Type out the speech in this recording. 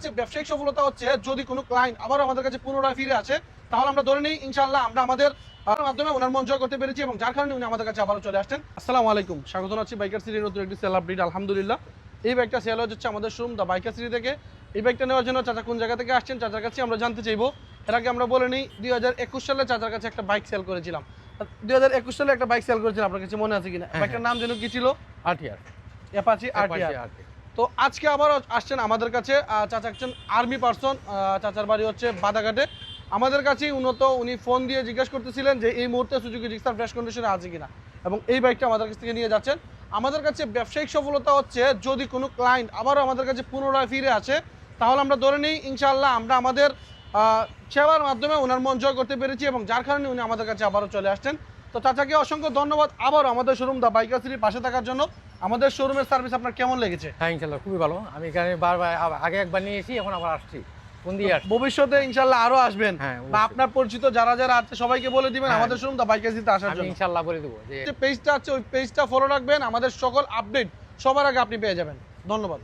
কাছে ব্যবসায়িক সফলতা হচ্ছে যদি কোনো ক্লায়েন্ট আবার আমাদের কাছে পুনরায় ফিরে আসে, তাহলে আমরা ধরে নিই ইনশাআল্লাহ আমরা আমাদের মাধ্যমে ওনার মন জয় করতে পেরেছি এবং যার কারণে উনি আমাদের কাছে আবারও চলে আসছেন। আসসালামু আলাইকুম, স্বাগত জানাচ্ছি বাইকার সিরির নতুন একটি সেল আপডেট। আলহামদুলিল্লাহ এই বাইকটা সেল হচ্ছে আমাদের শোরুম দা বাইকার সিরি থেকে। এই বাইকটা নেওয়ার জন্য চাচা কোন জায়গা থেকে আসছেন চাচার কাছে আমরা জানতে চাইবো। এর আগে আমরা বলে নিই 2021 সালে চাচার কাছে একটা বাইক সেল করেছিলাম। 2021 সালে একটা বাইক সেল করেছিলাম, আপনার কাছে মনে আছে কিনা? বাইকটার নাম যেন কি ছিল? RTR, Apache RTR. তো আজকে আবার আসছেন আমাদের কাছে চাচা একজন আর্মি পার্সন, চাচার বাড়ি হচ্ছে বাদাঘাটে। আমাদের কাছেই উনি ফোন দিয়ে জিজ্ঞাসা করতেছিলেন যে এই মুহূর্তে সুজুকি জিক্সার ফ্রেশ কন্ডিশনে আছে কিনা, এবং এই বাইকটা আমাদের কাছ থেকে নিয়ে যাচ্ছেন। আমাদের কাছে ব্যবসায়িক সফলতা হচ্ছে যদি কোনো ক্লায়েন্ট আবারও আমাদের কাছে পুনরায় ফিরে আসে, তাহলে আমরা ধরে নিই ইনশাআল্লাহ আমরা আমাদের সেবার মাধ্যমে ওনার মন জয় করতে পেরেছি এবং যার কারণে উনি আমাদের কাছে আবারও চলে আসছেন। তো চাচাকে অসংখ্য ধন্যবাদ আবারও আমাদের শোরুম দা বাইকার সিরির পাশে থাকার জন্য। আমাদের শোরুমের সার্ভিস আপনার কেমন লেগেছে? হ্যাঁ ইনশাল্লাহ খুবই ভালো। আমি এখানে বারবার আগে একবার নিয়েছি, এখন আবার আসছি। কোন দিয়ে আসছি? ভবিষ্যতে ইনশাআল্লাহ আরো আসবেন, হ্যাঁ, বা আপনার পরিচিত যারা যারা আছে সবাইকে বলে দিবেন হ্যাঁ, আমাদের শোরুম দা বাইকার সিরিতে আসার আমি জন্য। ইনশাল্লাহ বলে দেবো যে পেজটা আছে, ওই পেজটা ফলো রাখবেন, আমাদের সকল আপডেট সবার আগে আপনি পেয়ে যাবেন। ধন্যবাদ।